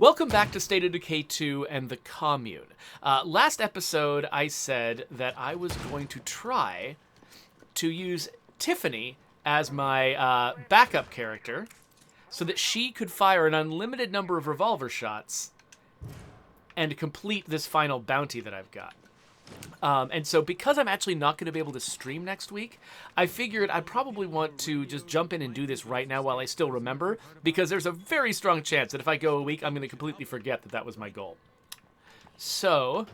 Welcome back to State of Decay 2 and the Commune. Last episode, I said that I was going to try to use Tiffany as my backup character so that she could fire an unlimited number of revolver shots and complete this final bounty that I've got. And so because I'm actually not going to be able to stream next week, I figured I'd probably want to just jump in and do this right now while I still remember, because there's a very strong chance that if I go a week, I'm going to completely forget that that was my goal. So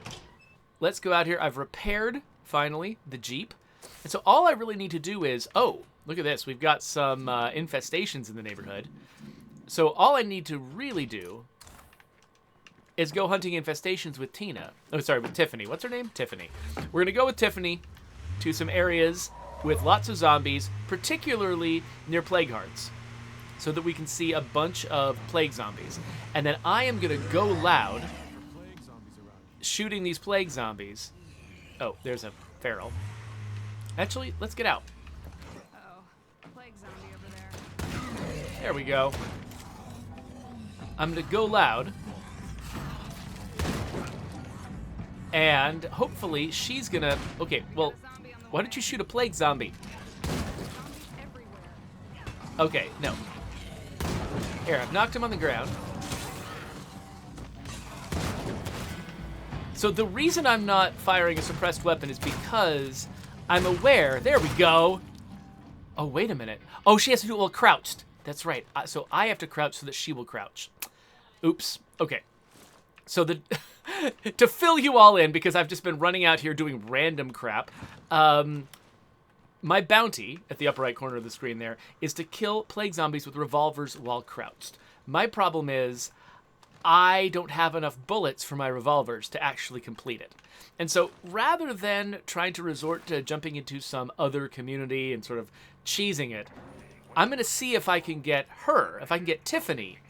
let's go out here. I've repaired, finally, the Jeep. And so all I really need to do is, oh, look at this. We've got some infestations in the neighborhood. So all I need to really do is go hunting infestations with Tina. Oh, sorry, with Tiffany. What's her name? Tiffany. We're going to go with Tiffany to some areas with lots of zombies, particularly near plague hearts, so that we can see a bunch of plague zombies. And then I am going to go loud, shooting these plague zombies. Oh, there's a feral. Actually, let's get out. Uh-oh. Plague zombie over there. There we go. I'm going to go loud. And hopefully she's gonna... Okay, well, why don't you shoot a plague zombie? Okay, no. Here, I've knocked him on the ground. So the reason I'm not firing a suppressed weapon is because I'm aware... There we go! Oh, wait a minute. Oh, she has to do it while crouched. That's right. So I have to crouch so that she will crouch. Oops. Okay. So the... to fill you all in, because I've just been running out here doing random crap, my bounty, at the upper right corner of the screen there, is to kill plague zombies with revolvers while crouched. My problem is I don't have enough bullets for my revolvers to actually complete it. And so rather than trying to resort to jumping into some other community and sort of cheesing it, I'm going to see if I can get her, if I can get Tiffany,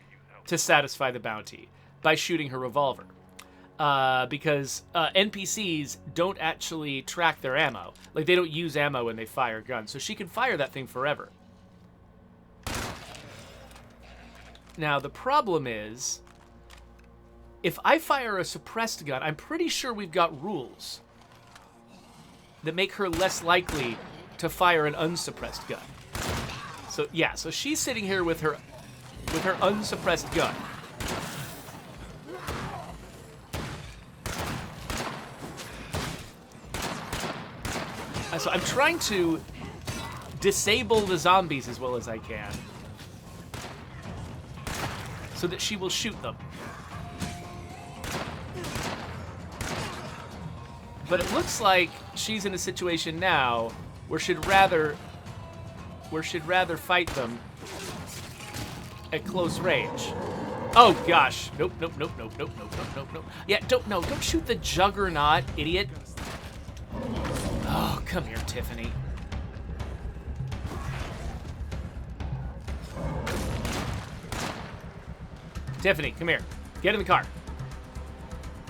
to satisfy the bounty by shooting her revolver. Because NPCs don't actually track their ammo. Like, they don't use ammo when they fire guns. So she can fire that thing forever. Now, the problem is, if I fire a suppressed gun, I'm pretty sure we've got rules that make her less likely to fire an unsuppressed gun. So, yeah, so she's sitting here with her unsuppressed gun. So I'm trying to disable the zombies as well as I can so that she will shoot them. But it looks like she's in a situation now where she'd rather fight them at close range. Oh gosh. Nope. Yeah, don't shoot the juggernaut, idiot. Oh, come here, Tiffany. Tiffany, come here. Get in the car.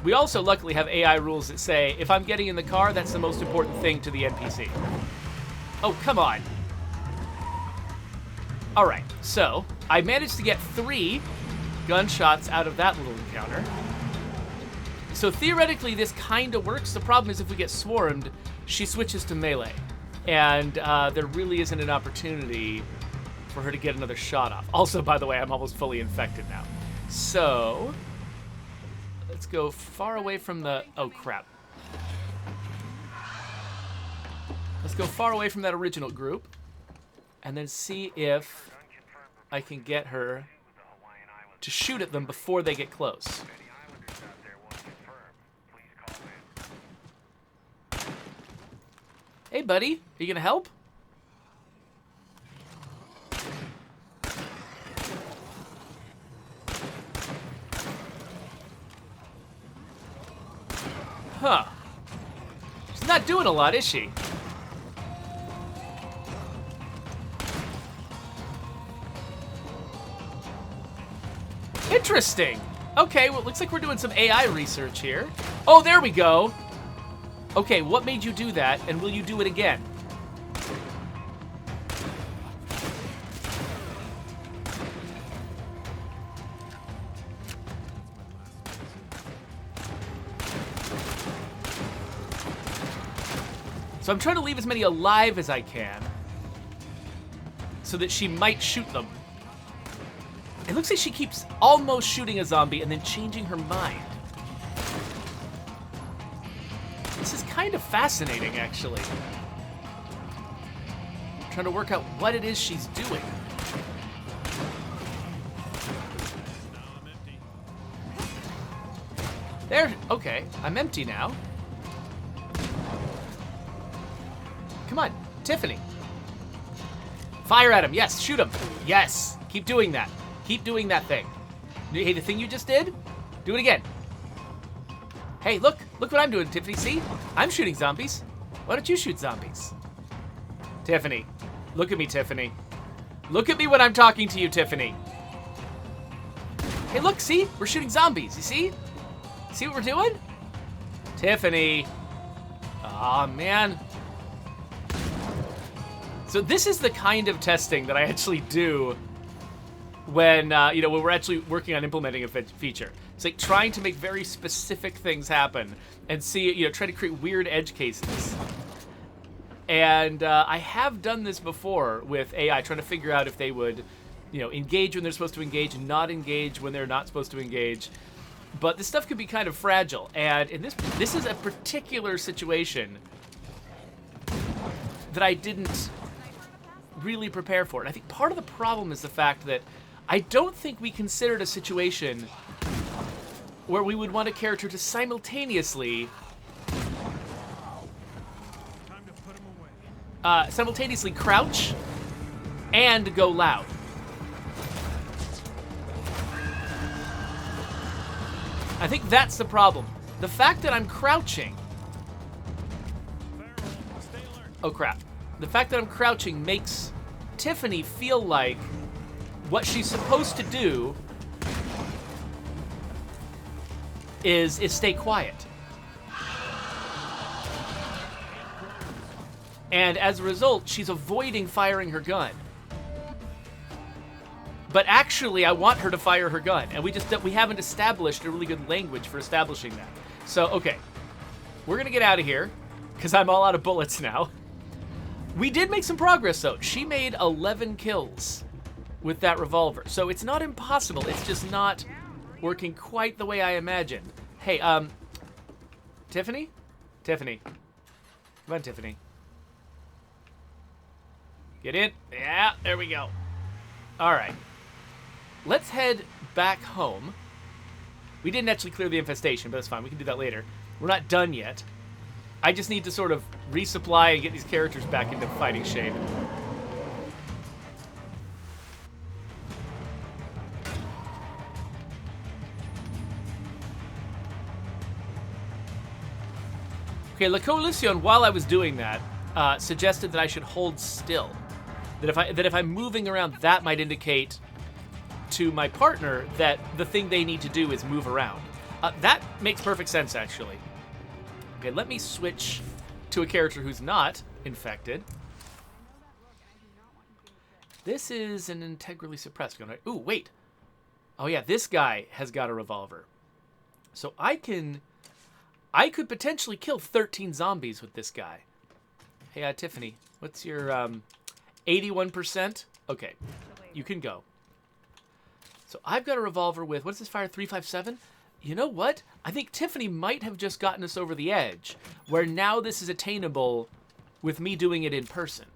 We also luckily have AI rules that say, if I'm getting in the car, that's the most important thing to the NPC. Oh, come on. All right, so I managed to get 3 gunshots out of that little encounter. So theoretically, this kind of works. The problem is if we get swarmed, she switches to melee. And there really isn't an opportunity for her to get another shot off. Also, by the way, I'm almost fully infected now. So let's go far away from the... Oh, crap. Let's go far away from that original group. And then see if I can get her to shoot at them before they get close. Hey, buddy. Are you gonna help? Huh. She's not doing a lot, is she? Interesting. Okay, well, it looks like we're doing some AI research here. Oh, there we go. Okay, what made you do that, and will you do it again? So I'm trying to leave as many alive as I can so that she might shoot them. It looks like she keeps almost shooting a zombie and then changing her mind. This is kind of fascinating, actually. I'm trying to work out what it is she's doing. There, okay, I'm empty now. Come on, Tiffany. Fire at him, yes, shoot him. Yes, keep doing that. Keep doing that thing. Hey, the thing you just did, do it again. Hey, look what I'm doing, Tiffany, see? I'm shooting zombies. Why don't you shoot zombies? Tiffany, look at me, Tiffany. Look at me when I'm talking to you, Tiffany. Hey, look, see? We're shooting zombies, you see? See what we're doing? Tiffany. Aw, man. So this is the kind of testing that I actually do when, when we're actually working on implementing a feature. It's like trying to make very specific things happen and see, try to create weird edge cases. And I have done this before with AI, trying to figure out if they would, engage when they're supposed to engage and not engage when they're not supposed to engage. But this stuff could be kind of fragile, and in this is a particular situation that I didn't really prepare for. And I think part of the problem is the fact that I don't think we considered a situation where we would want a character to simultaneously crouch and go loud. I think that's the problem. The fact that I'm crouching... Oh, crap. The fact that I'm crouching makes Tiffany feel like what she's supposed to do is stay quiet. And as a result, she's avoiding firing her gun. But actually, I want her to fire her gun, and we haven't established a really good language for establishing that. So, okay, we're gonna get out of here because I'm all out of bullets now. We did make some progress, though. She made 11 kills with that revolver, so it's not impossible. It's just not working quite the way I imagined. Hey, Tiffany? Tiffany. Come on, Tiffany. Get in. Yeah, there we go. All right. Let's head back home. We didn't actually clear the infestation, but that's fine. We can do that later. We're not done yet. I just need to sort of resupply and get these characters back into fighting shape. Okay, La Coalición, while I was doing that, suggested that I should hold still. That if I'm moving around, that might indicate to my partner that the thing they need to do is move around. That makes perfect sense, actually. Okay, let me switch to a character who's not infected. This is an integrally suppressed gun, right? Ooh, wait. Oh yeah, this guy has got a revolver. So I could potentially kill 13 zombies with this guy. Hey, Tiffany, what's your 81%? Okay, you can go. So I've got a revolver with, what does this fire, 357? You know what? I think Tiffany might have just gotten us over the edge, where now this is attainable with me doing it in person.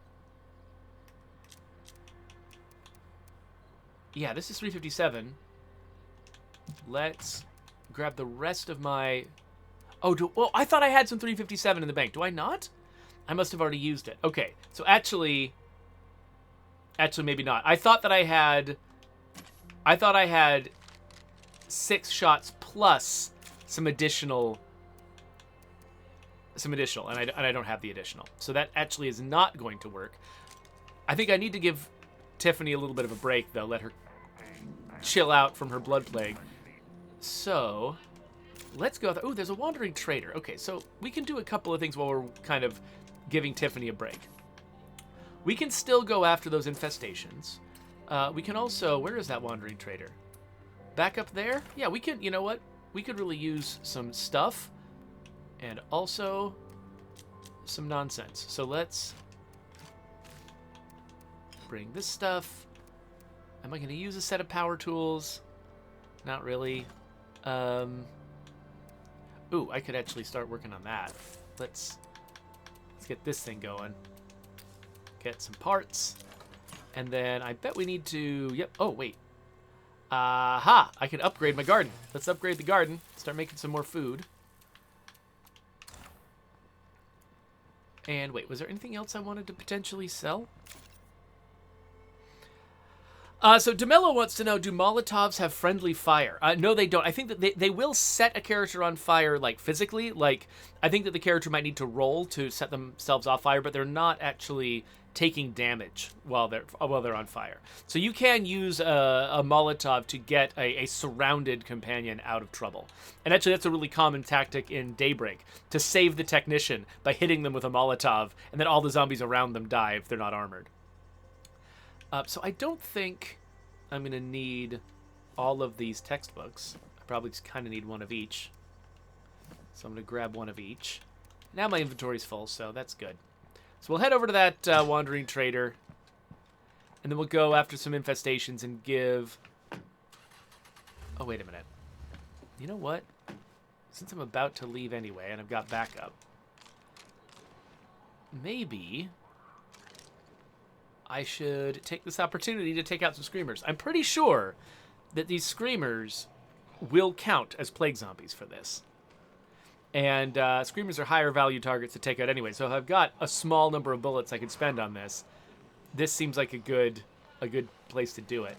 Yeah, this is 357. Let's grab the rest of my... Oh, I thought I had some 357 in the bank. Do I not? I must have already used it. Okay, so actually maybe not. I thought I had 6 shots plus some additional, and I don't have the additional. So that actually is not going to work. I think I need to give Tiffany a little bit of a break, though. Let her chill out from her blood plague. So let's go. Oh, there's a wandering trader. Okay, so we can do a couple of things while we're kind of giving Tiffany a break. We can still go after those infestations. We can also... Where is that wandering trader? Back up there? Yeah, we can... You know what? We could really use some stuff. And also some nonsense. So let's bring this stuff. Am I going to use a set of power tools? Not really. Ooh, I could actually start working on that. Let's get this thing going. Get some parts. And then I bet we need to... Yep. Oh, wait. Aha! I can upgrade my garden. Let's upgrade the garden. Start making some more food. And wait, was there anything else I wanted to potentially sell? So DeMello wants to know, do Molotovs have friendly fire? No, they don't. I think that they will set a character on fire, like, physically. Like, I think that the character might need to roll to set themselves off fire, but they're not actually taking damage while they're on fire. So you can use a Molotov to get a surrounded companion out of trouble. And actually, that's a really common tactic in Daybreak, to save the technician by hitting them with a Molotov, and then all the zombies around them die if they're not armored. So I don't think I'm going to need all of these textbooks. I probably just kind of need one of each. So I'm going to grab one of each. Now my inventory's full, so that's good. So we'll head over to that wandering trader. And then we'll go after some infestations and give... Oh, wait a minute. You know what? Since I'm about to leave anyway, and I've got backup, maybe I should take this opportunity to take out some screamers. I'm pretty sure that these screamers will count as plague zombies for this. And screamers are higher value targets to take out anyway. So if I've got a small number of bullets I can spend on this, this seems like a good place to do it.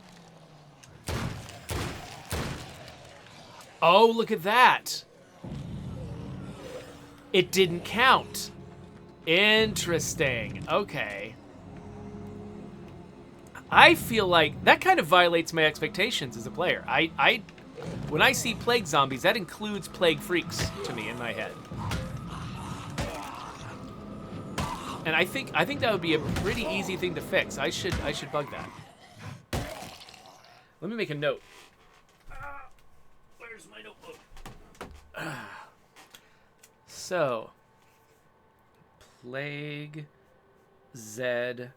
Oh, look at that. It didn't count. Interesting. Okay. I feel like that kind of violates my expectations as a player. When I see plague zombies, that includes plague freaks to me in my head. And I think that would be a pretty easy thing to fix. I should bug that. Let me make a note. Where's my notebook? So, plague Z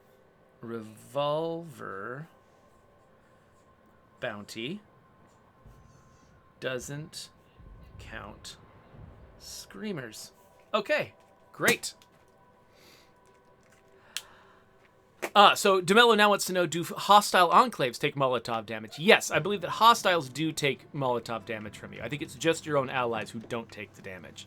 revolver bounty doesn't count screamers. Okay, great. So DeMello now wants to know, do hostile enclaves take Molotov damage? Yes, I believe that hostiles do take Molotov damage from you. I think it's just your own allies who don't take the damage.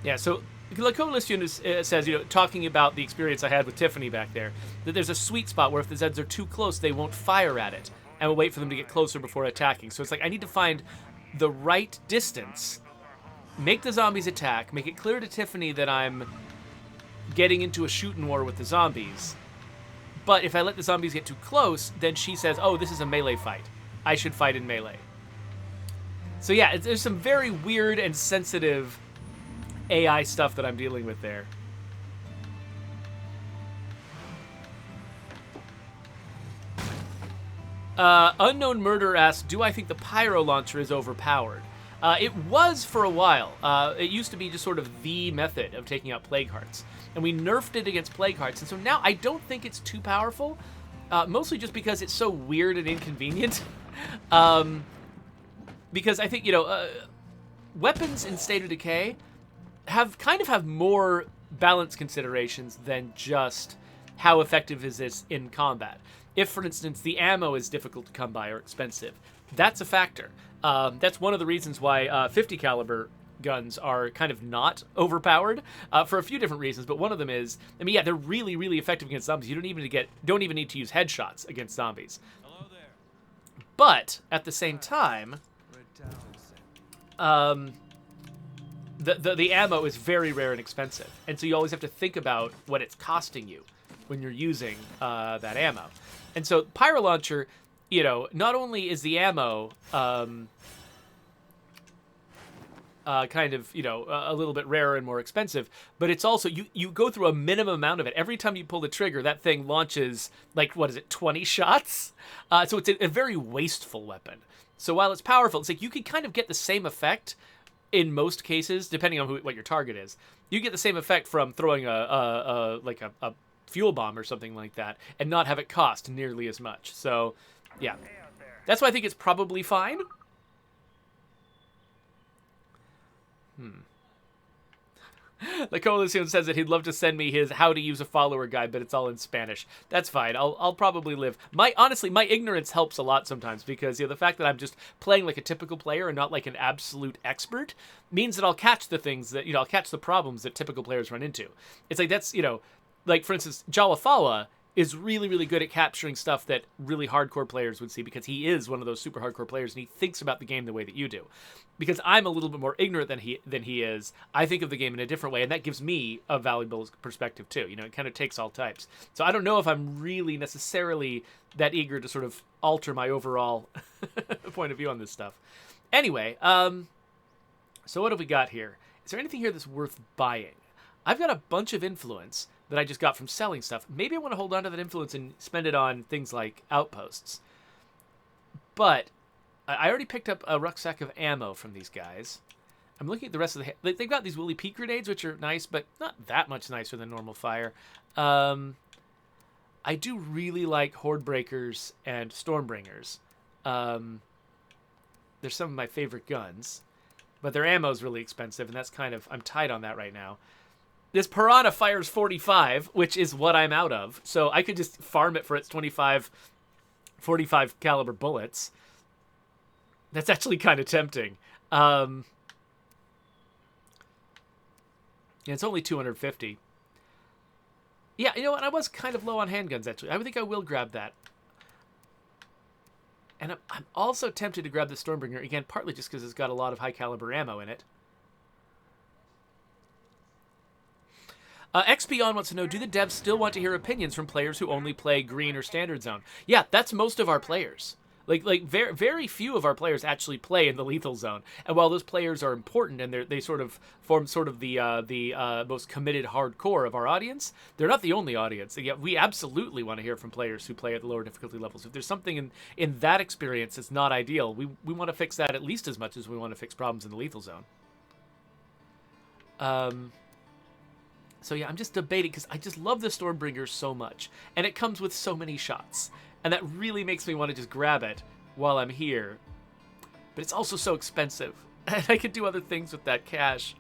Yeah, so La Coalición says, talking about the experience I had with Tiffany back there, that there's a sweet spot where if the Zeds are too close, they won't fire at it, and will wait for them to get closer before attacking. So it's like, I need to find the right distance, make the zombies attack, make it clear to Tiffany that I'm getting into a shooting war with the zombies. But if I let the zombies get too close, then she says, oh, this is a melee fight. I should fight in melee. So yeah, there's some very weird and sensitive AI stuff that I'm dealing with there. Unknown Murder asks, do I think the pyro launcher is overpowered? It was for a while. It used to be just sort of the method of taking out plague hearts. And we nerfed it against plague hearts. And so now I don't think it's too powerful. Mostly just because it's so weird and inconvenient. Because I think, weapons in State of Decay have more balance considerations than just how effective is this in combat. If, for instance, the ammo is difficult to come by or expensive, that's a factor. That's one of the reasons why 50 caliber guns are kind of not overpowered for a few different reasons. But one of them is, yeah, they're really, really effective against zombies. You don't even need to use headshots against zombies. Hello there. But at the same time, the ammo is very rare and expensive, and so you always have to think about what it's costing you when you're using that ammo. And so pyro launcher, not only is the ammo kind of, a little bit rarer and more expensive, but it's also, you go through a minimum amount of it. Every time you pull the trigger, that thing launches, 20 shots? So it's a very wasteful weapon. So while it's powerful, it's like you can kind of get the same effect in most cases, depending on what your target is. You get the same effect from throwing a fuel bomb or something like that and not have it cost nearly as much. So, yeah. That's why I think it's probably fine. The Coalición says that he'd love to send me his how to use a follower guide, but it's all in Spanish. That's fine. I'll probably live. Honestly, my ignorance helps a lot sometimes because the fact that I'm just playing like a typical player and not like an absolute expert means that I'll catch the things that, I'll catch the problems that typical players run into. It's like that's, like for instance, Jawafawa is really, really good at capturing stuff that really hardcore players would see because he is one of those super hardcore players and he thinks about the game the way that you do. Because I'm a little bit more ignorant than he is, I think of the game in a different way, and that gives me a valuable perspective too. It kind of takes all types. So I don't know if I'm really necessarily that eager to sort of alter my overall point of view on this stuff. Anyway, so what have we got here? Is there anything here that's worth buying? I've got a bunch of influence that I just got from selling stuff. Maybe I want to hold on to that influence and spend it on things like outposts. But I already picked up a rucksack of ammo from these guys. I'm looking at the rest of the... They've got these Willy Peak grenades, which are nice, but not that much nicer than normal fire. I do really like Horde Breakers and Stormbringers. They're some of my favorite guns. But their ammo's really expensive, and that's kind of... I'm tight on that right now. This Piranha fires 45, which is what I'm out of. So I could just farm it for its 45 caliber bullets. That's actually kind of tempting. Yeah, it's only 250. Yeah, you know what? I was kind of low on handguns, actually. I think I will grab that. And I'm also tempted to grab the Stormbringer, again, partly just because it's got a lot of high caliber ammo in it. XBeon wants to know, do the devs still want to hear opinions from players who only play green or standard zone? Yeah, that's most of our players. Like very, very few of our players actually play in the lethal zone. And while those players are important and they sort of form sort of the most committed hardcore of our audience, they're not the only audience. And yet we absolutely want to hear from players who play at the lower difficulty levels. If there's something in that experience that's not ideal, we want to fix that at least as much as we want to fix problems in the lethal zone. So yeah, I'm just debating because I just love the Stormbringer so much. And it comes with so many shots. And that really makes me want to just grab it while I'm here. But it's also so expensive. And I could do other things with that cash.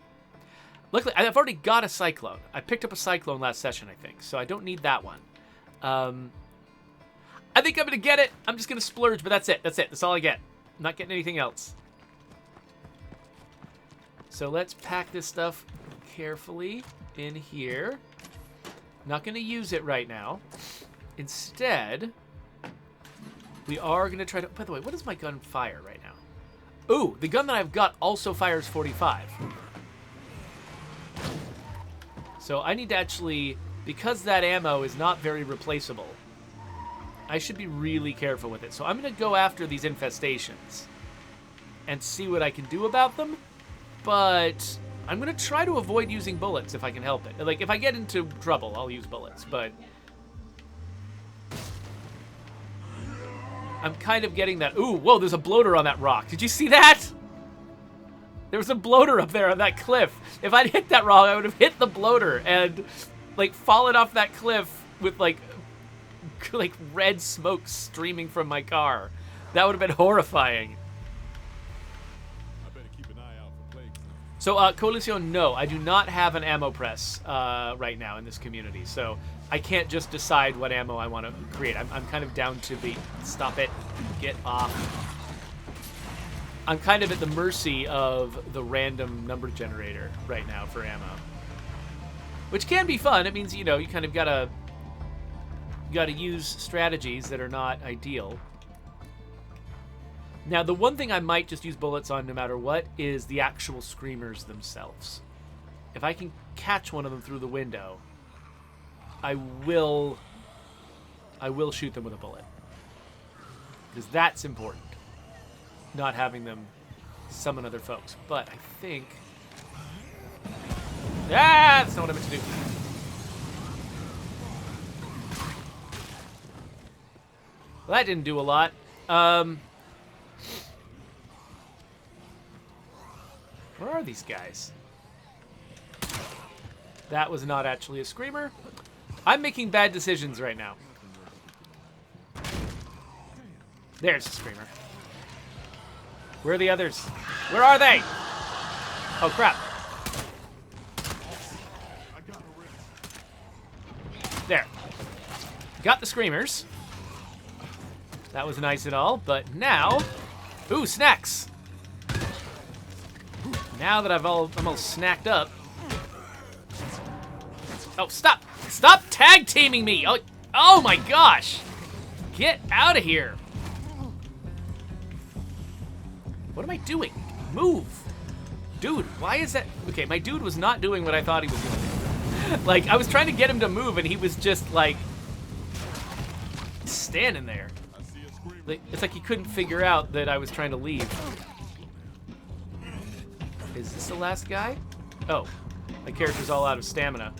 Luckily, I've already got a Cyclone. I picked up a Cyclone last session, I think. So I don't need that one. I think I'm going to get it. I'm just going to splurge, but that's it. That's it. That's all I get. I'm not getting anything else. So let's pack this stuff carefully in here. Not going to use it right now. Instead, we are going to try to... By the way, what does my gun fire right now? Ooh, the gun that I've got also fires 45. So I need to actually... Because that ammo is not very replaceable, I should be really careful with it. So I'm going to go after these infestations and see what I can do about them. But I'm going to try to avoid using bullets if I can help it. Like, if I get into trouble, I'll use bullets, but... I'm kind of getting that... Ooh, whoa, there's a bloater on that rock. Did you see that? There was a bloater up there on that cliff. If I'd hit that rock, I would have hit the bloater and, like, fallen off that cliff with, like red smoke streaming from my car. That would have been horrifying. So, Coalición, no, I do not have an ammo press right now in this community, so I can't just decide what ammo I want to create. I'm kind of down to the... Stop it. Get off. I'm kind of at the mercy of the random number generator right now for ammo. Which can be fun. It means, you know, you kind of gotta use strategies that are not ideal. Now, the one thing I might just use bullets on no matter what is the actual screamers themselves. If I can catch one of them through the window, I will shoot them with a bullet. Because that's important. Not having them summon other folks. But I think Ah, that's not what I meant to do. Well, that didn't do a lot. Where are these guys? That was not actually a screamer. I'm making bad decisions right now. There's a screamer. Where are the others? Where are they? Oh, crap. There. Got the screamers. That was nice and all, but now... Ooh, snacks! Now that I'm all snacked up... Oh, stop! Stop tag teaming me! Oh my gosh! Get out of here! What am I doing? Move! Dude, why is that... Okay, my dude was not doing what I thought he was doing. Like, I was trying to get him to move, and he was just, like... standing there. Like, it's like he couldn't figure out that I was trying to leave. Is this the last guy? Oh, my character's all out of stamina.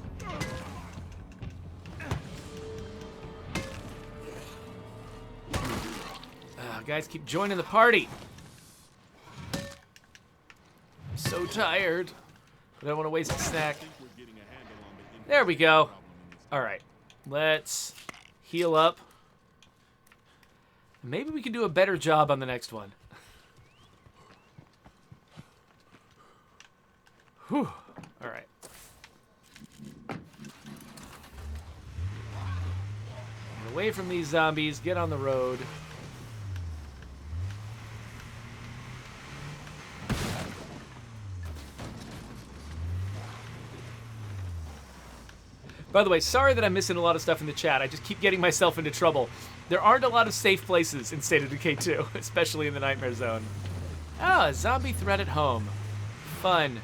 Guys, keep joining the party. I'm so tired. I don't want to waste a snack. There we go. All right, let's heal up. Maybe we can do a better job on the next one. Whew. All right. Get away from these zombies. Get on the road. By the way, sorry that I'm missing a lot of stuff in the chat. I just keep getting myself into trouble. There aren't a lot of safe places in State of Decay 2, especially in the Nightmare Zone. Oh, a zombie threat at home. Fun.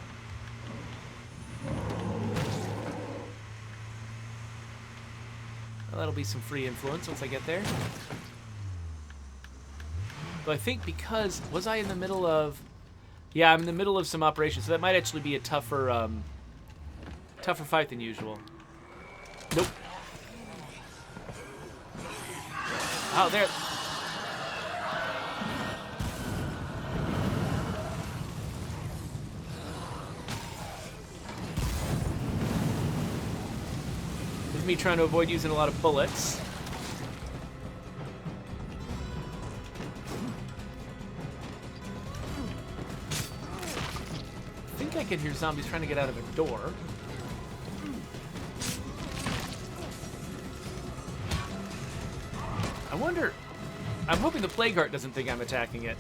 Well, that'll be some free influence once I get there. But I think because... Was I in the middle of... Yeah, I'm in the middle of some operations, so that might actually be a tougher fight than usual. Nope. Oh, there. This is me trying to avoid using a lot of bullets. I think I can hear zombies trying to get out of a door. I wonder... I'm hoping the Plague Heart doesn't think I'm attacking it.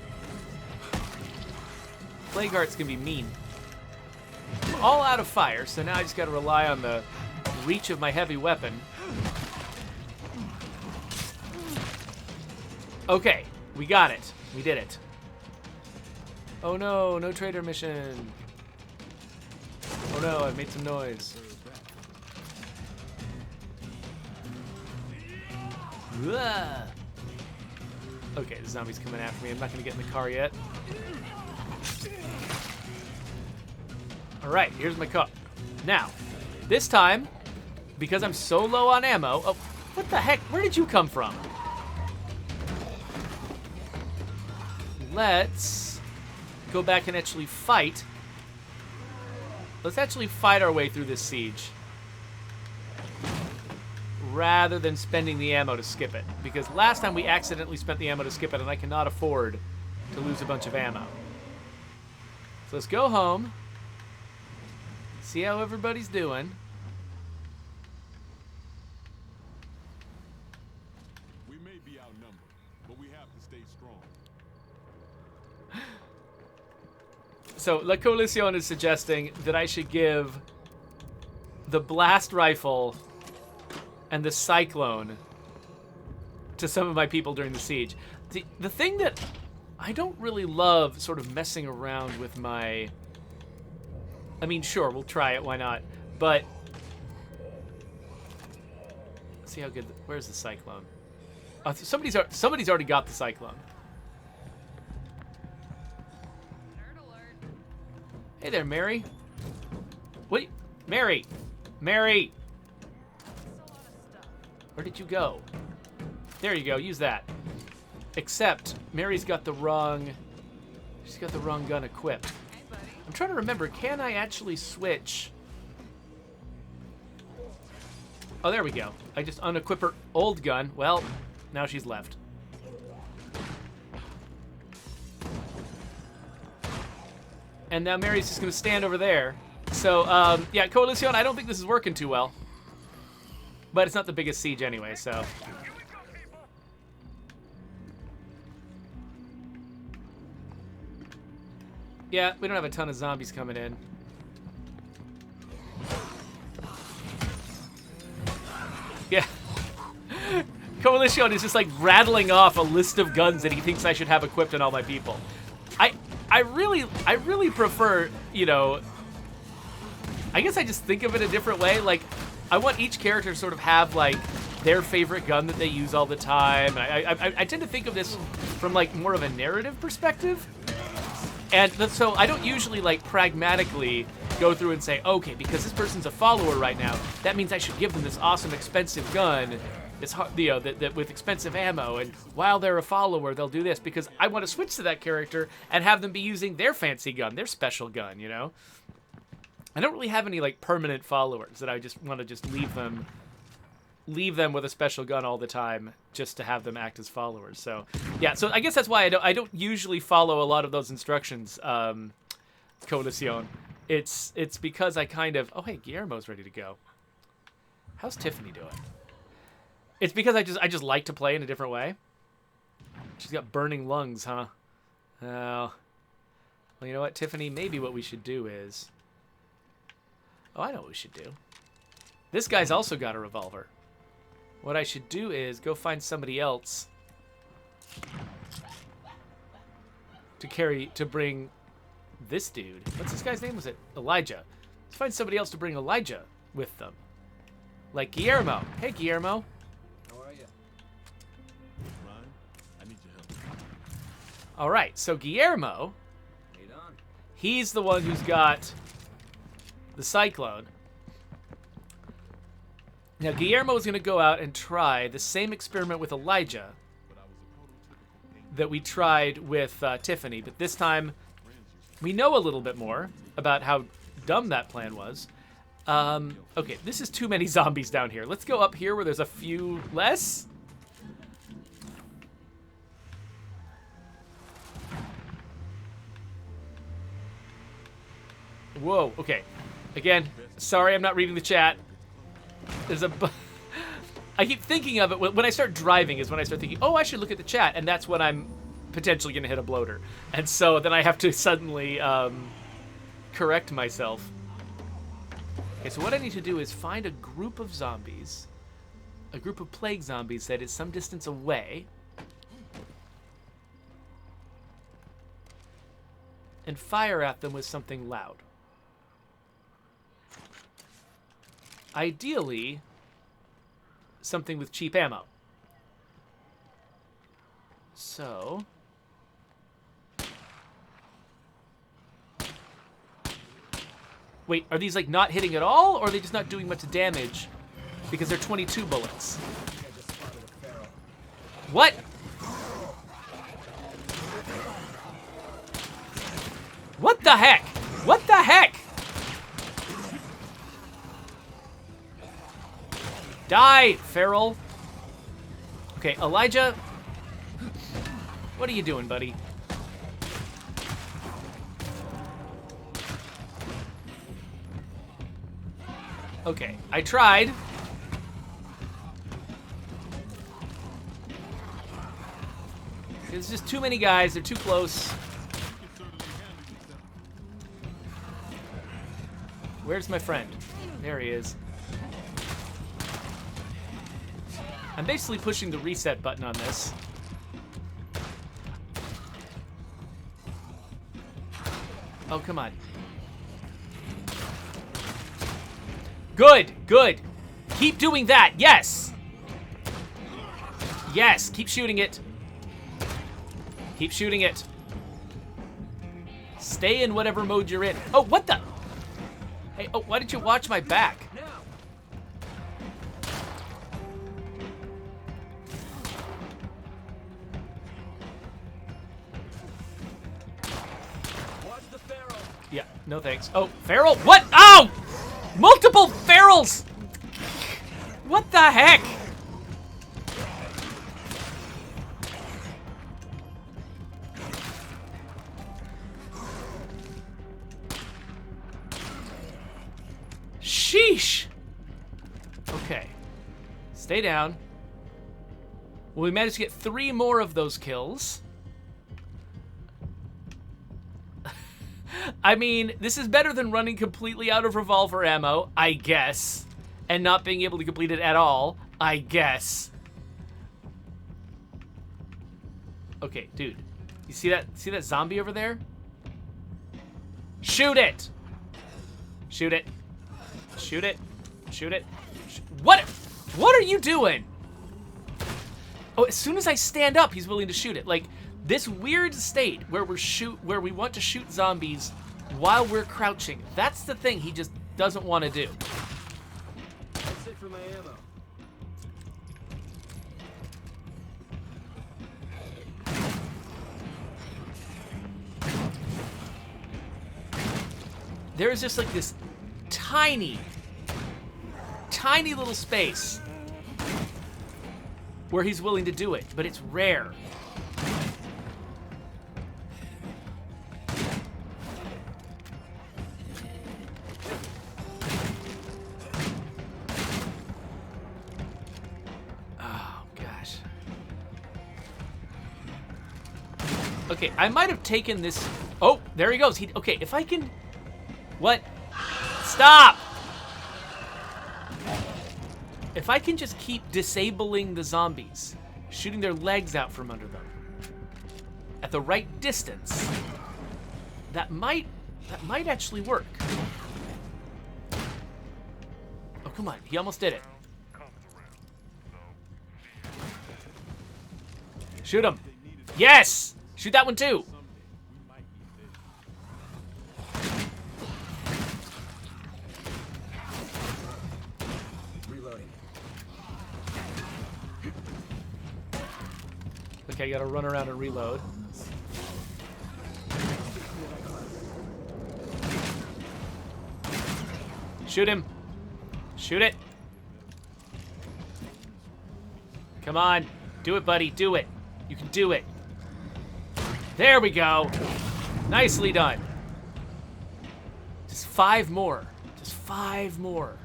Plague Heart's gonna be mean. I'm all out of fire, so now I just gotta rely on the reach of my heavy weapon. Okay, we got it. We did it. Oh no, no trader mission. Oh no, I've made some noise. Ugh. Okay, the zombie's coming after me. I'm not gonna get in the car yet. Alright, here's my car. Now, this time, because I'm so low on ammo... Oh, what the heck? Where did you come from? Let's go back and actually fight. Let's actually fight our way through this siege. Rather than spending the ammo to skip it. Because last time we accidentally spent the ammo to skip it, and I cannot afford to lose a bunch of ammo. So let's go home. See how everybody's doing. We may be outnumbered, but we have to stay strong. So La Coalición is suggesting that I should give the blast rifle and the cyclone to some of my people during the siege. The thing that I don't really love sort of messing around with my... I mean, sure, we'll try it, why not? But... Let's see how good... Where's the cyclone? Oh, somebody's already got the cyclone. Nerd alert. Hey there, Mary. Wait, Mary! Mary! Still a lot of stuff. Where did you go? There you go, use that. Except, Mary's got the wrong... She's got the wrong gun equipped. Hey, buddy. I'm trying to remember, can I actually switch? Oh, there we go. I just unequip her old gun. Well, now she's left. And now Mary's just going to stand over there. So, yeah, Coalición, I don't think this is working too well. But it's not the biggest siege anyway, so... Yeah, we don't have a ton of zombies coming in. Yeah. Coalición is just like rattling off a list of guns that he thinks I should have equipped on all my people. I really prefer, you know, I guess I just think of it a different way. Like, I want each character to sort of have like their favorite gun that they use all the time. I tend to think of this from like more of a narrative perspective. And so I don't usually like pragmatically go through and say, okay, because this person's a follower right now, that means I should give them this awesome expensive gun, this, you know, that with expensive ammo, and while they're a follower, they'll do this because I want to switch to that character and have them be using their fancy gun, their special gun, you know? I don't really have any like permanent followers that I just want to just leave them with a special gun all the time just to have them act as followers. So yeah, so I guess that's why I don't usually follow a lot of those instructions, Coalición. It's because I kind of... Oh, hey, Guillermo's ready to go. How's Tiffany doing? It's because I just like to play in a different way. She's got burning lungs, huh? Oh. Well, you know what, Tiffany? Maybe what we should do is... Oh, I know what we should do. This guy's also got a revolver. What I should do is go find somebody else to bring this dude. What's this guy's name? Was it Elijah? Let's find somebody else to bring Elijah with them. Like Guillermo. Hey, Guillermo. How are you? Ryan, I need your help. All right, so Guillermo, Lead on. he's the one who's got the cyclone. Now, Guillermo is going to go out and try the same experiment with Elijah that we tried with Tiffany, but this time we know a little bit more about how dumb that plan was. Okay, this is too many zombies down here. Let's go up here where there's a few less. Whoa, okay. Again, sorry I'm not reading the chat. There's I keep thinking of it when I start driving is when I start thinking, oh, I should look at the chat, and that's when I'm potentially going to hit a bloater. And so then I have to suddenly correct myself. Okay, so what I need to do is find a group of zombies, a group of plague zombies that is some distance away, and fire at them with something loud. Ideally, something with cheap ammo. So... Wait, are these like not hitting at all, or are they just not doing much damage because they're 22 bullets? What? What the heck? What the heck? Die, feral. Okay, Elijah. What are you doing, buddy? Okay, I tried. There's just too many guys. They're too close. Where's my friend? There he is. I'm basically pushing the reset button on this. Oh, come on. Good, good. Keep doing that, yes! Yes, keep shooting it. Keep shooting it. Stay in whatever mode you're in. Oh, what the? Hey, oh, why did you watch my back? Now! Watch the feral! Yeah, no thanks. Oh, feral? What? Oh! Multiple ferals! What the heck? Sheesh! Okay. Stay down. Well, we managed to get 3 more of those kills. I mean, this is better than running completely out of revolver ammo, I guess. And not being able to complete it at all, I guess. Okay, dude. You see that zombie over there? Shoot it! Shoot it. Shoot it. Shoot it. What? What are you doing? Oh, as soon as I stand up, he's willing to shoot it. Like, this weird state where we want to shoot zombies while we're crouching. That's the thing he just doesn't want to do. That's it for my ammo. There is just like this tiny little space where he's willing to do it, but it's rare. Oh, gosh. Okay, I might have taken this... Oh, there he goes. Okay, if I can... What? Stop! If I can just keep disabling the zombies, shooting their legs out from under them, at the right distance, that might actually work. Oh, come on. He almost did it. Shoot him. Yes! Shoot that one too. Okay, I gotta run around and reload. Shoot him. Shoot it. Come on. Do it, buddy. Do it. You can do it. There we go. Nicely done. Just 5 more. Just 5 more.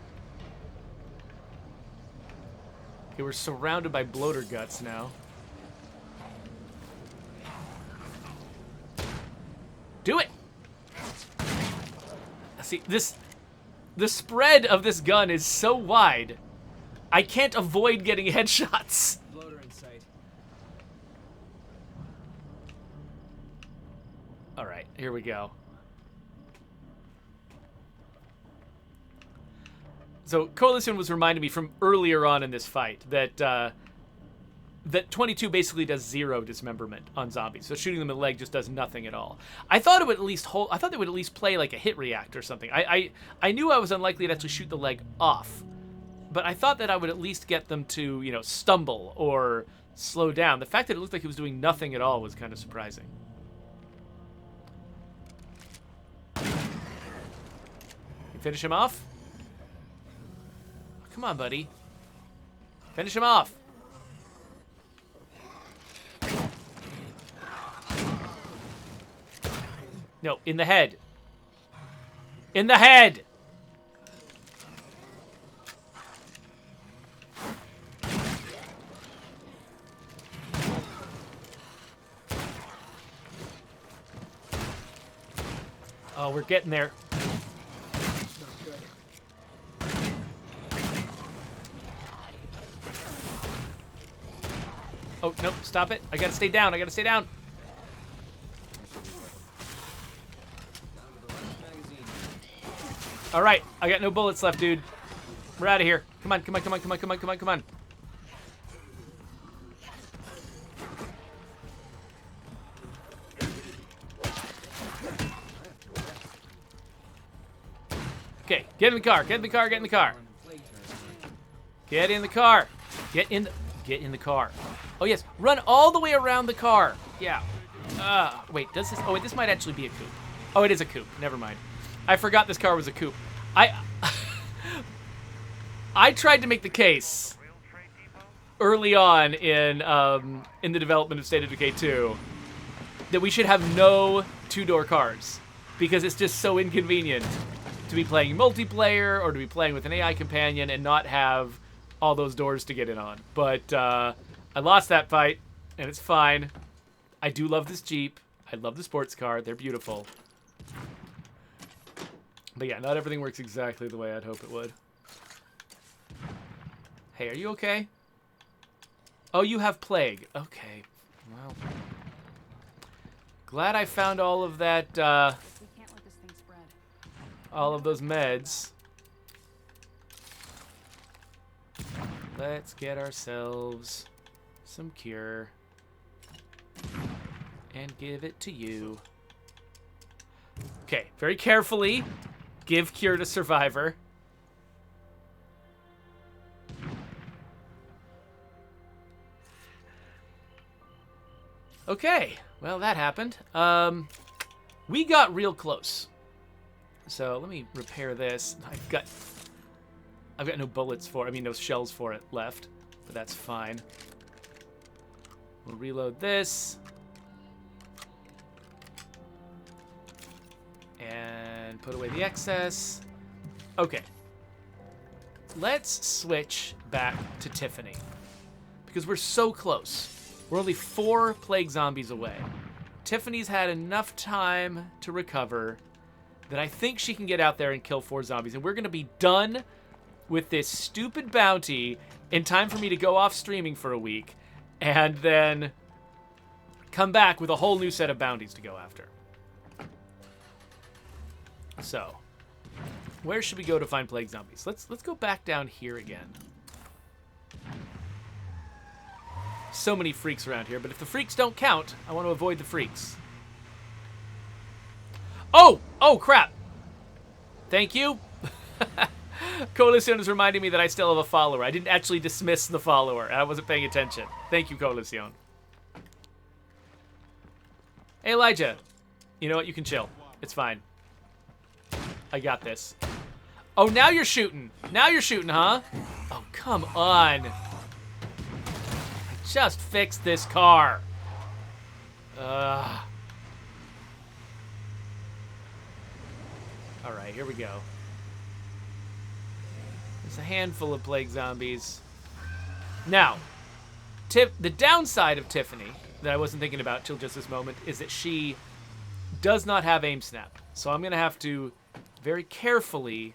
Okay, we're surrounded by bloater guts now. Do it! See, the spread of this gun is so wide, I can't avoid getting headshots. Bloater in sight. All right, here we go. So Coalición was reminding me from earlier on in this fight that that 22 basically does 0 dismemberment on zombies. So shooting them in the leg just does nothing at all. I thought it would at least hold. I thought they would at least play like a hit react or something. I knew I was unlikely to actually shoot the leg off, but I thought that I would at least get them to, you know, stumble or slow down. The fact that it looked like he was doing nothing at all was kind of surprising. You finish him off? Come on, buddy. Finish him off. No, in the head. In the head! Oh, we're getting there. Oh, nope, stop it. I gotta stay down. I gotta stay down. All right, I got no bullets left, dude. We're out of here. Come on, come on, come on, come on, come on, come on, come on. Okay, get in the car. Get in the car. Get in the car. Get in the car. Get in the car. Oh yes, run all the way around the car. Yeah. Wait, does this? Oh wait, this might actually be a coupe. Oh, it is a coupe. Never mind. I forgot this car was a coupe. I tried to make the case early on in the development of State of Decay 2 that we should have no two-door cars because it's just so inconvenient to be playing multiplayer or to be playing with an AI companion and not have all those doors to get in on. But I lost that fight, and it's fine. I do love this Jeep. I love the sports car. They're beautiful. But yeah, not everything works exactly the way I'd hope it would. Hey, are you okay? Oh, you have plague. Okay. Well. Glad I found all of that, We can't let this thing spread. all of those meds. Let's get ourselves some cure. And give it to you. Okay, very carefully. Give cure to survivor. Okay, well that happened. We got real close. So let me repair this. I've got no bullets for it. I mean, no shells for it left, but that's fine. We'll reload this. And put away the excess. Okay. Let's switch back to Tiffany. Because we're so close. We're only 4 plague zombies away. Tiffany's had enough time to recover that I think she can get out there and kill 4 zombies. And we're going to be done with this stupid bounty in time for me to go off streaming for a week. And then come back with a whole new set of bounties to go after. So, where should we go to find plague zombies? Let's go back down here again. So many freaks around here, but if the freaks don't count, I want to avoid the freaks. Oh! Oh, crap! Thank you. Coalición is reminding me that I still have a follower. I didn't actually dismiss the follower, and I wasn't paying attention. Thank you, Coalición. Hey, Elijah. You know what? You can chill. It's fine. I got this. Oh, now you're shooting. Now you're shooting, huh? Oh, come on. I just fixed this car. All right, here we go. There's a handful of plague zombies. Now, the downside of Tiffany that I wasn't thinking about till just this moment is that she does not have aim snap. So I'm going to have to very carefully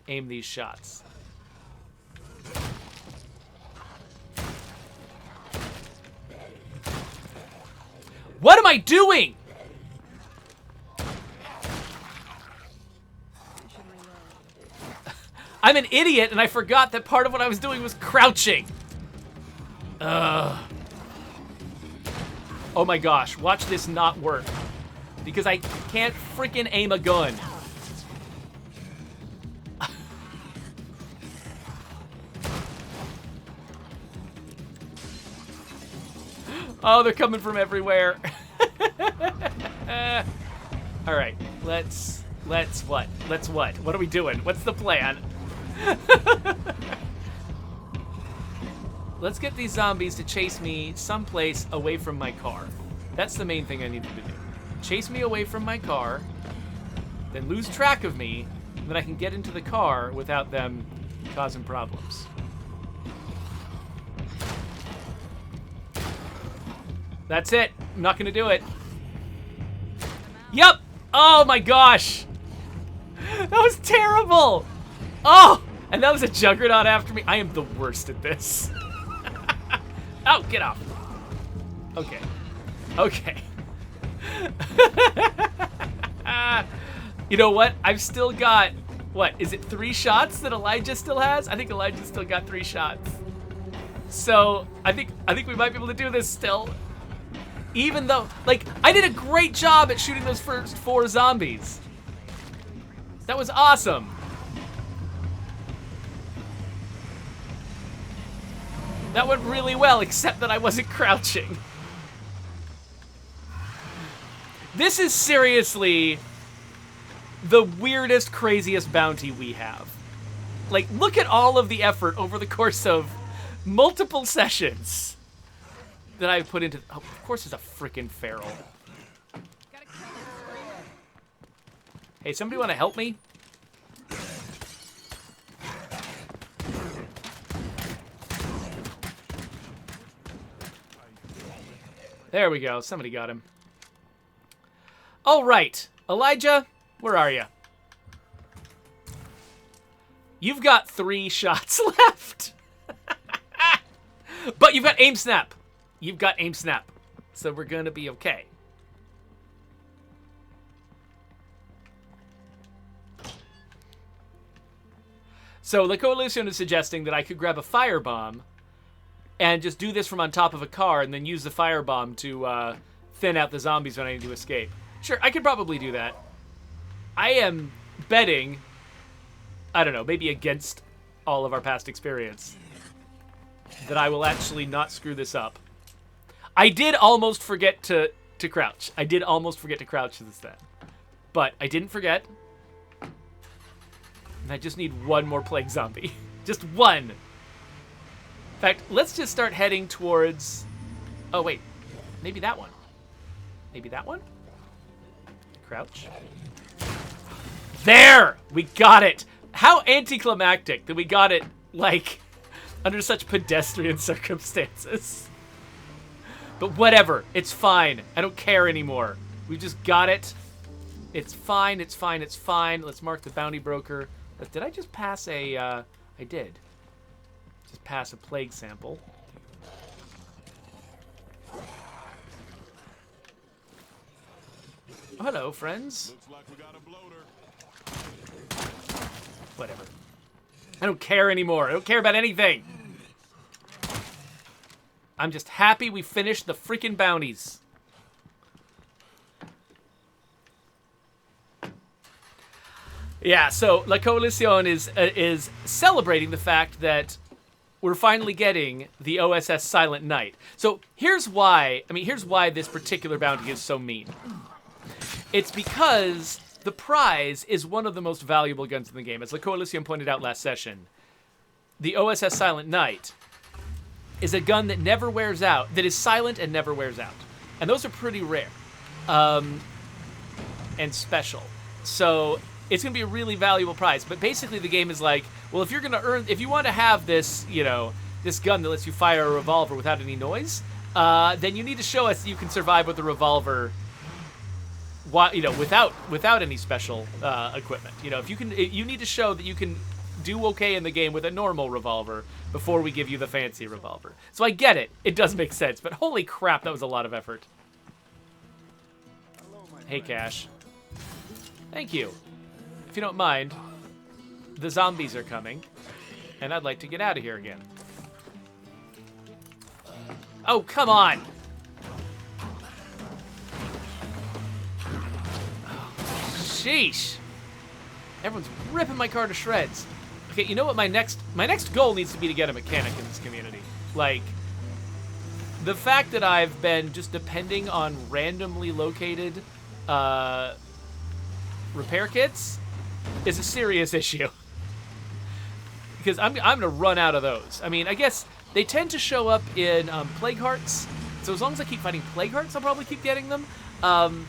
aim these shots. What am I doing? I'm an idiot, and I forgot that part of what I was doing was crouching. Oh my gosh, watch this not work. Because I can't freaking aim a gun. Oh, they're coming from everywhere. All right, let's what? Let's what? What are we doing? What's the plan? Let's get these zombies to chase me someplace away from my car. That's the main thing I need to do. Chase me away from my car, then lose track of me, and then I can get into the car without them causing problems. That's it. I'm not gonna do it. Yep! Oh my gosh! That was terrible! Oh! And that was a juggernaut after me. I am the worst at this. Oh, get off. Okay. Okay. You know what? I've still got, what, is it 3 shots that Elijah still has? I think Elijah still got 3 shots. So, I think we might be able to do this still. Even though, like, I did a great job at shooting those first 4 zombies. That was awesome. That went really well, except that I wasn't crouching. This is seriously the weirdest, craziest bounty we have. Like, look at all of the effort over the course of multiple sessions that I've put into... Oh, of course it's a freaking feral. Hey, somebody want to help me? There we go. Somebody got him. All right. Elijah, where are you? You've got 3 shots left. But you've got aim snap. You've got aim snap. So we're going to be okay. So the Coalition is suggesting that I could grab a firebomb and just do this from on top of a car and then use the firebomb to thin out the zombies when I need to escape. Sure, I could probably do that. I am betting, I don't know, maybe against all of our past experience, that I will actually not screw this up. I did almost forget to crouch. I did almost forget to crouch this then. But I didn't forget. And I just need one more plague zombie. Just one. In fact, let's just start heading towards... Oh, wait. Maybe that one. Maybe that one? Crouch. There! We got it! How anticlimactic that we got it, like, under such pedestrian circumstances. But whatever. It's fine. I don't care anymore. We just got it. It's fine. It's fine. It's fine. Let's mark the bounty broker. Did I just pass a... I did. Just pass a plague sample. Oh, hello, friends. Looks like we got a bloater. Whatever. I don't care anymore. I don't care about anything. I'm just happy we finished the freaking bounties. Yeah, so La Coalición is celebrating the fact that we're finally getting the OSS Silent Night. So here's why this particular bounty is so mean. It's because the prize is one of the most valuable guns in the game. As La Coalición pointed out last session, the OSS Silent Night is a gun that never wears out, that is silent and never wears out. And those are pretty rare and special. So it's going to be a really valuable prize. But basically the game is like, well, if you want to have this, this gun that lets you fire a revolver without any noise, then you need to show us that you can survive with a revolver without any special equipment. You need to show that you can do okay in the game with a normal revolver before we give you the fancy revolver. So I get it. It does make sense, but holy crap, that was a lot of effort. Hey, Cash. Thank you. If you don't mind, the zombies are coming, and I'd like to get out of here again. Oh, come on! Sheesh! Everyone's ripping my car to shreds. Okay, you know what? My next goal needs to be to get a mechanic in this community. Like, the fact that I've been just depending on randomly located repair kits is a serious issue. Because I'm gonna run out of those. I mean, I guess they tend to show up in plague hearts. So as long as I keep fighting plague hearts, I'll probably keep getting them. And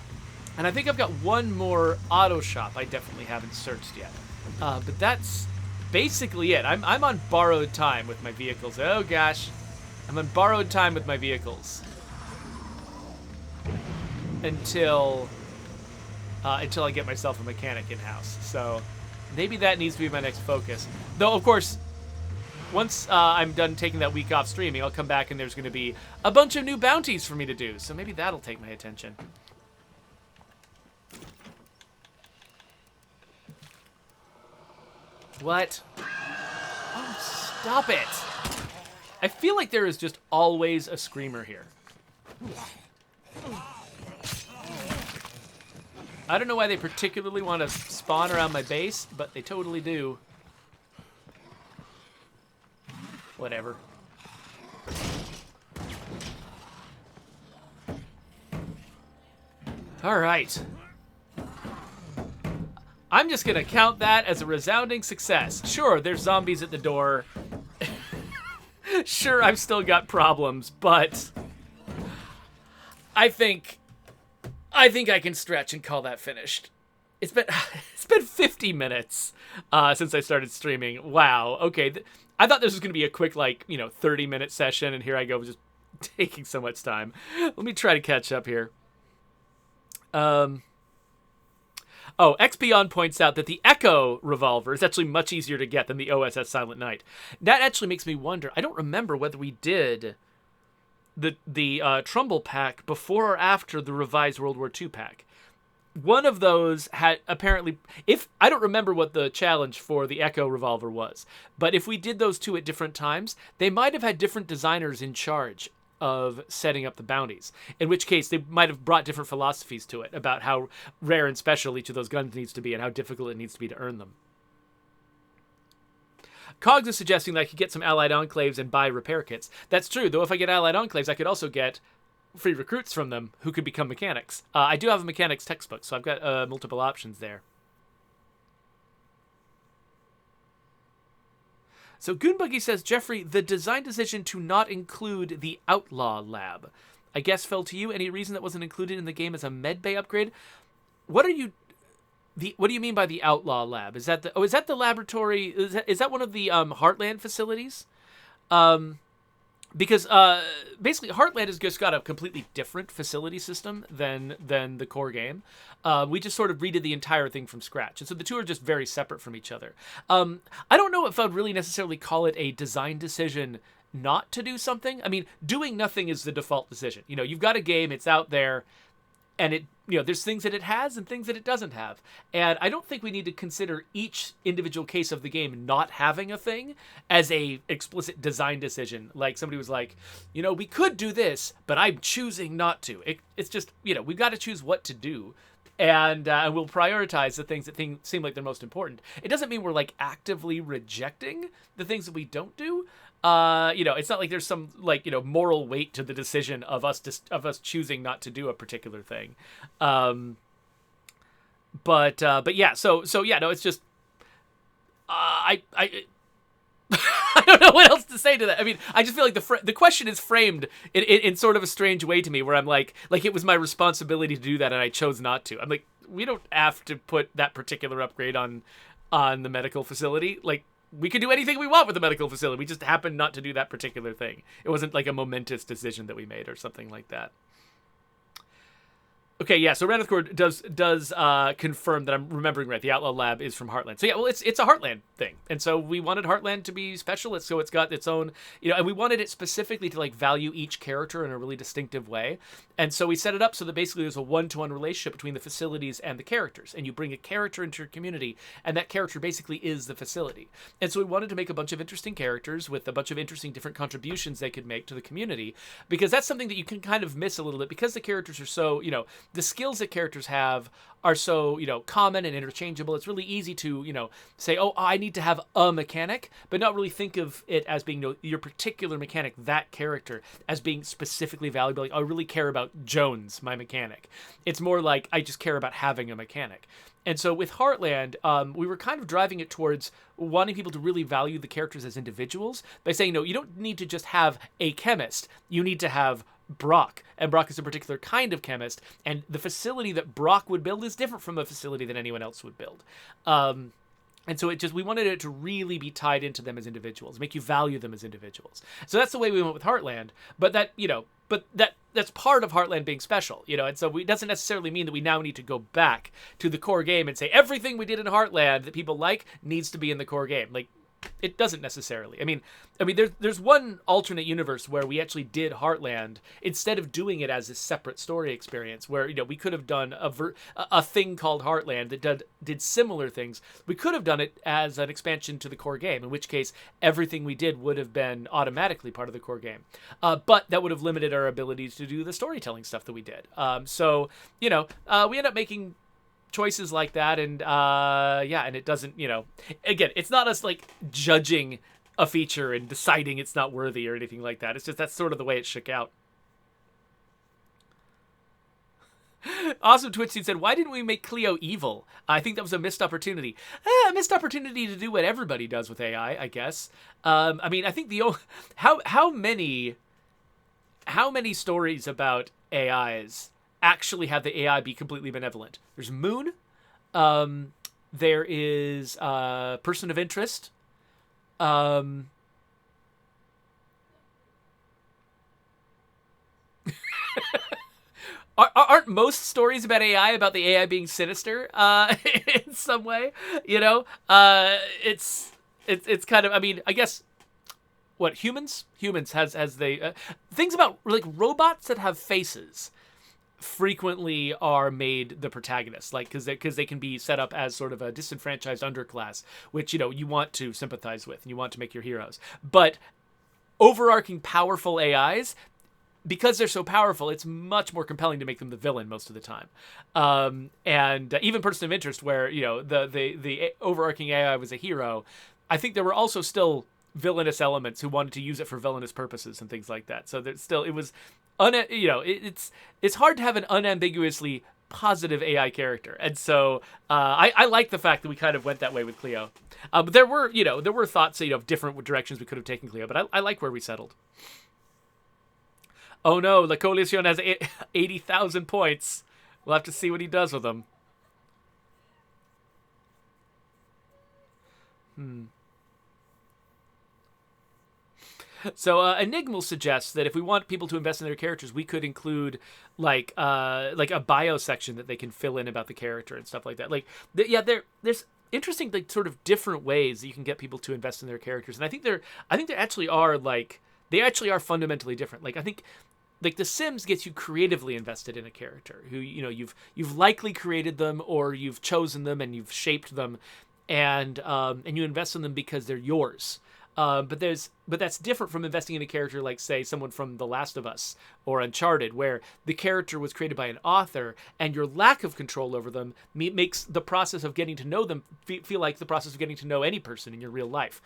I think I've got one more auto shop I definitely haven't searched yet. But that's basically it. I'm on borrowed time with my vehicles. Oh gosh. I'm on borrowed time with my vehicles. Until I get myself a mechanic in-house. So maybe that needs to be my next focus. Though, of course, once I'm done taking that week off streaming, I'll come back and there's going to be a bunch of new bounties for me to do. So maybe that'll take my attention. What? Oh, stop it. I feel like there is just always a screamer here. I don't know why they particularly want to spawn around my base, but they totally do. Whatever. All right. I'm just going to count that as a resounding success. Sure, there's zombies at the door. Sure, I've still got problems, but I think I can stretch and call that finished. It's been 50 minutes since I started streaming. Wow. Okay. I thought this was going to be a quick 30-minute session, and here I go just taking so much time. Let me try to catch up here. XPon points out that the Echo revolver is actually much easier to get than the OSS Silent Night. That actually makes me wonder. I don't remember whether we did the Trumbull pack before or after the revised World War II pack. One of those had apparently, I don't remember what the challenge for the Echo revolver was, but if we did those two at different times, they might have had different designers in charge of setting up the bounties, in which case they might have brought different philosophies to it about how rare and special each of those guns needs to be and how difficult it needs to be to earn them. Cogs is suggesting that I could get some Allied Enclaves and buy repair kits. That's true, though if I get Allied Enclaves, I could also get free recruits from them who could become mechanics. I do have a mechanics textbook, so I've got multiple options there. So Goonbuggy says, Jeffrey, the design decision to not include the Outlaw Lab, I guess fell to you. Any reason that wasn't included in the game as a medbay upgrade? What do you mean by the Outlaw Lab? Is that the laboratory? Is that one of the Heartland facilities? Because basically Heartland has just got a completely different facility system than the core game. We just sort of redid the entire thing from scratch. And so the two are just very separate from each other. I don't know if I'd really necessarily call it a design decision not to do something. I mean, doing nothing is the default decision. You've got a game, it's out there, and there's things that it has and things that it doesn't have. And I don't think we need to consider each individual case of the game not having a thing as a explicit design decision. Like somebody was like, we could do this, but I'm choosing not to. It's just, we've got to choose what to do. And we'll prioritize the things that seem like they're most important. It doesn't mean we're actively rejecting the things that we don't do. It's not like there's some moral weight to the decision of us choosing not to do a particular thing. But yeah, so yeah, no, it's just I I don't know what else to say to that. I mean, I just feel like the question is framed in sort of a strange way to me, where I'm like it was my responsibility to do that and I chose not to. I'm like, we don't have to put that particular upgrade on the medical facility. We could do anything we want with the medical facility. We just happened not to do that particular thing. It wasn't like a momentous decision that we made or something like that. Okay, yeah, so Ranithcord does confirm that I'm remembering right. The Outlaw Lab is from Heartland. So yeah, well, it's a Heartland thing. And so we wanted Heartland to be special. So it's got its own, and we wanted it specifically to value each character in a really distinctive way. And so we set it up so that basically there's a one-to-one relationship between the facilities and the characters. And you bring a character into your community, and that character basically is the facility. And so we wanted to make a bunch of interesting characters with a bunch of interesting different contributions they could make to the community, because that's something that you can kind of miss a little bit, because the characters are so, the skills that characters have are so, common and interchangeable. It's really easy to, say, oh, I need to have a mechanic, but not really think of it as being your particular mechanic, that character, as being specifically valuable. I really care about Jones, my mechanic. It's more like I just care about having a mechanic. And so with Heartland, we were kind of driving it towards wanting people to really value the characters as individuals by saying, no, you don't need to just have a chemist. You need to have Brock, and Brock is a particular kind of chemist, and the facility that Brock would build is different from a facility that anyone else would build. And so we wanted it to really be tied into them as individuals, make you value them as individuals. So that's the way we went with Heartland, but that's part of Heartland being special, and so it doesn't necessarily mean that we now need to go back to the core game and say everything we did in Heartland that people like needs to be in the core game. It doesn't necessarily. I mean, there's one alternate universe where we actually did Heartland instead of doing it as a separate story experience, where we could have done a thing called Heartland that did similar things. We could have done it as an expansion to the core game, in which case everything we did would have been automatically part of the core game. But that would have limited our abilities to do the storytelling stuff that we did. So we end up making choices like that, and and it doesn't, again, it's not us judging a feature and deciding it's not worthy or anything like that. It's just that's sort of the way it shook out. Awesome Twitch Dude said, why didn't we make Cleo evil? I think that was a missed opportunity. A missed opportunity to do what everybody does with AI, I guess. I mean, I think how many stories about AIs actually have the AI be completely benevolent? There's Moon. There is Person of Interest. Aren't most stories about AI about the AI being sinister in some way? You know, it's kind of. I mean, I guess what humans has they things about like robots that have faces frequently are made the protagonists, like because they can be set up as sort of a disenfranchised underclass, which you want to sympathize with and you want to make your heroes. But overarching powerful AIs, because they're so powerful, it's much more compelling to make them the villain most of the time. And even Person of Interest, where the overarching AI was a hero, I think there were also still villainous elements who wanted to use it for villainous purposes and things like that. So there's still it was, it's hard to have an unambiguously positive AI character, and so I like the fact that we kind of went that way with Cleo. But there were thoughts of different directions we could have taken Cleo, but I like where we settled. Oh no, La Coalición has 80,000 points. We'll have to see what he does with them. So Enigmal suggests that if we want people to invest in their characters, we could include like a bio section that they can fill in about the character and stuff like that. There's interesting sort of different ways that you can get people to invest in their characters, and I think there actually are they actually are fundamentally different. I think The Sims gets you creatively invested in a character who you've likely created them or you've chosen them and you've shaped them, and you invest in them because they're yours. But that's different from investing in a character like, say, someone from The Last of Us or Uncharted, where the character was created by an author, and your lack of control over them makes the process of getting to know them feel like the process of getting to know any person in your real life.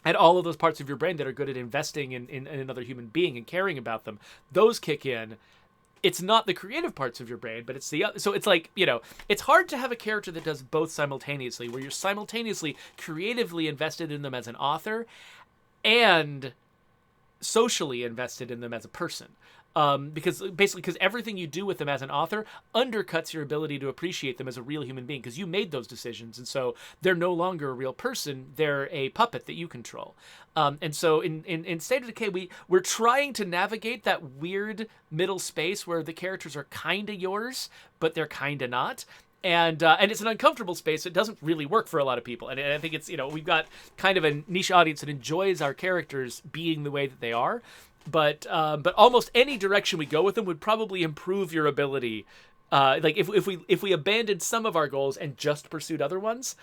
And all of those parts of your brain that are good at investing in another human being and caring about them, those kick in. It's not the creative parts of your brain, but it's the other. So it's it's hard to have a character that does both simultaneously, where you're simultaneously creatively invested in them as an author and socially invested in them as a person. Because everything you do with them as an author undercuts your ability to appreciate them as a real human being, because you made those decisions, and so they're no longer a real person; they're a puppet that you control. And so in State of Decay, we're trying to navigate that weird middle space where the characters are kind of yours, but they're kind of not. And it's an uncomfortable space. It doesn't really work for a lot of people. And I think it's, we've got kind of a niche audience that enjoys our characters being the way that they are. But almost any direction we go with them would probably improve your ability. If we abandoned some of our goals and just pursued other ones,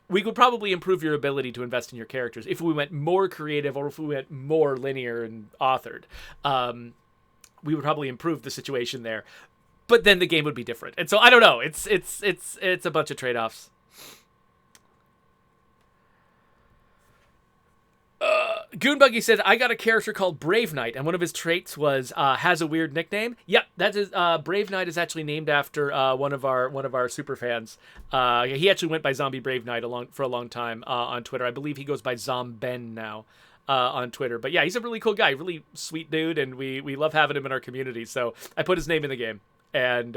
we could probably improve your ability to invest in your characters. If we went more creative or if we went more linear and authored, we would probably improve the situation there. But then the game would be different. And so I don't know. It's a bunch of trade-offs. Goonbuggy says, I got a character called Brave Knight, and one of his traits was has a weird nickname. Yep, that is Brave Knight is actually named after one of our super fans. He actually went by Zombie Brave Knight for a long time on Twitter. I believe he goes by Zomben now on Twitter. But yeah, he's a really cool guy, really sweet dude, and we love having him in our community. So I put his name in the game. And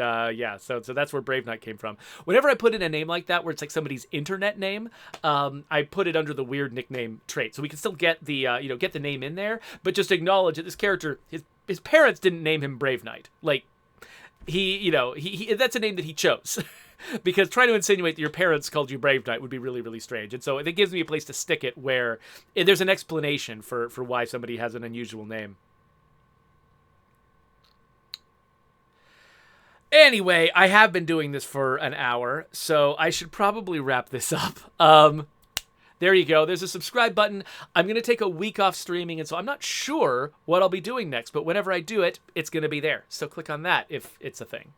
so that's where Brave Knight came from. Whenever I put in a name like that, where it's like somebody's internet name, I put it under the weird nickname trait, so we can still get the get the name in there, but just acknowledge that this character, his parents didn't name him Brave Knight. Like he that's a name that he chose. Because trying to insinuate that your parents called you Brave Knight would be really, really strange. And so it gives me a place to stick it where there's an explanation for why somebody has an unusual name. Anyway, I have been doing this for an hour, so I should probably wrap this up. There you go. There's a subscribe button. I'm going to take a week off streaming, and so I'm not sure what I'll be doing next, but whenever I do it, it's going to be there. So click on that if it's a thing.